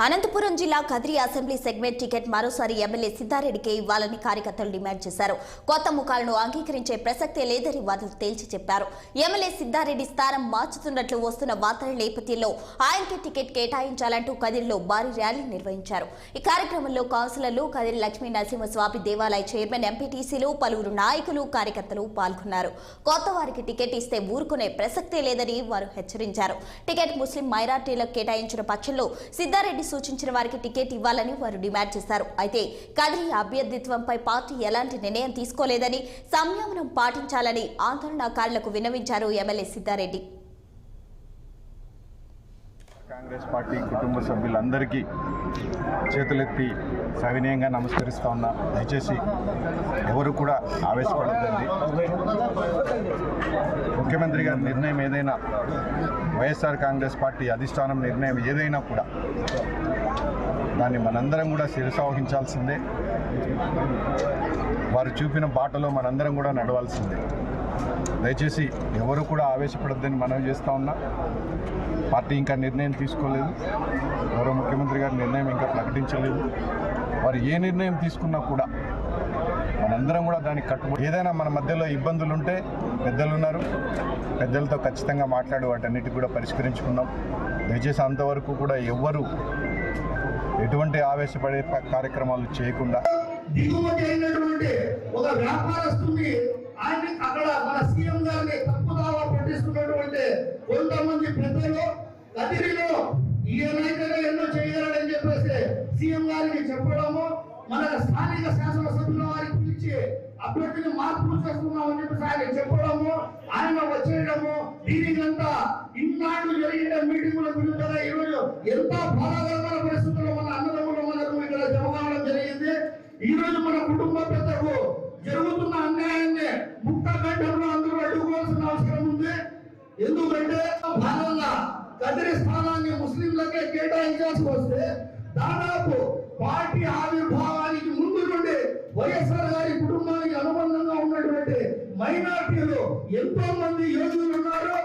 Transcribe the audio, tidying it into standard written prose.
అనంతపురం జిల్లా Kadiri assembly segment ticket మరోసారి MLA సిద్ధారెడ్డికి ఇవ్వాలని కార్యకర్తలు డిమాండ్ చేశారు. కొత్త ముఖాలను అంగీకరించే ప్రసక్తే లేదని వారు తేల్చి చెప్పారు. ఎమ్మెల్యే సిద్ధారెడ్డి స్థానం మార్చుతున్నట్లు వస్తున్న వార్తల నేపథ్యంలో ఆయనకి టికెట్ కేటాయించాలంటూ కదిరిలో భారీ ర్యాలీ నిర్వహించారు. ఈ కార్యక్రమంలో కౌన్సిలర్లు, కదిరి లక్ష్మీ నరసింహస్వామి దేవాలయ చైర్మన్, ఎంపీటీసీలు, పలువురు నాయకులు, కార్యకర్తలు పాల్గొన్నారు. కొత్త వారికి టికెట్ ఇస్తే ఊరుకునే ప్రసక్తే లేదని వారు హెచ్చరించారు. టికెట్ ముస్లిం మైనార్టీలకు కేటాయించిన పక్షంలో సిద్ధారెడ్డి సూచించిన వారికి టికెట్ ఇవ్వాలని వారు డిమాండ్ చేశారు. అయితే కదిరి అభ్యర్థిత్వంపై పార్టీ ఎలాంటి నిర్ణయం తీసుకోలేదని, సంయమనం పాటించాలని ఆందోళనకారులకు విన్నవించారు ఎమ్మెల్యే సిద్ధారెడ్డి. కాంగ్రెస్ పార్టీ కుటుంబ సభ్యులందరికీ చేతులెత్తి సవినయంగా నమస్కరిస్తా ఉన్నా. దయచేసి ఎవరు కూడా ఆవేశపడద్దండి. ముఖ్యమంత్రి గారి నిర్ణయం ఏదైనా, వైఎస్ఆర్ కాంగ్రెస్ పార్టీ అధిష్టానం నిర్ణయం ఏదైనా కూడా దాన్ని మనందరం కూడా శిరసావహించాల్సిందే. వారు చూపిన బాటలో మనందరం కూడా నడవాల్సిందే. దయచేసి ఎవరు కూడా ఆవేశపడద్దని మనవి చేస్తూ ఉన్నా. పార్టీ ఇంకా నిర్ణయం తీసుకోలేదు. గౌరవ ముఖ్యమంత్రి గారి నిర్ణయం ఇంకా ప్రకటించలేదు. వారు ఏ నిర్ణయం తీసుకున్నా కూడా మనందరం కూడా దానికి కట్టుబడి, ఏదైనా మన మధ్యలో ఇబ్బందులు ఉంటే పెద్దలు ఉన్నారు, పెద్దలతో ఖచ్చితంగా మాట్లాడి వాటన్నిటి కూడా పరిష్కరించుకుందాం. దయచేసి అంతవరకు కూడా ఎవ్వరు ఎటువంటి ఆవేశపడే కార్యక్రమాలు చేయకుండా దిగుమతి అయినటువంటి ఒక వ్యాపారస్తుని ఆయన్ని అక్కడ మన సీఎం గారిని తప్పుదావా పట్టిస్తున్నటువంటి కొంతమంది పెద్దలు కదిరిలో ఈయనైతేనే ఎన్నో చేయగలడని చెప్పేసి సీఎం గారికి చెప్పడము, మన స్థానిక శాసనసభ్యుల వారికి పిలిచి అభ్యర్థిని మార్పులు చేస్తున్నామని చెప్పేసి ఆయన చెప్పడము, ఆయన వచ్చేయడము, దీనికంతా ఇన్నాళ్ళు జరిగిన మీటింగుల విరుద్ధంగా ఈరోజు ఎంత బాధాకరమైన పరిస్థితుల్లో మన అన్నదమ్ములు మనకు ఇక్కడ జరగడం జరిగింది. ఈ రోజు మన కుటుంబ పెద్దకు జరుగుతున్న అన్యాయాన్ని ముక్త గంటల్లో అందరూ అడ్డుకోవాల్సిన అవసరం ఉంది. ఎందుకంటే భాగంగా కదిరి స్థానాన్ని ముస్లింలకే కేటాయించాల్సి వస్తే దాదాపు పార్టీ ఆవిర్భావానికి ముందు నుండి వైఎస్ఆర్ గారి కుటుంబానికి అనుబంధంగా ఉన్నటువంటి మైనార్టీలు ఎంతో మంది యోధులు ఉన్నారు.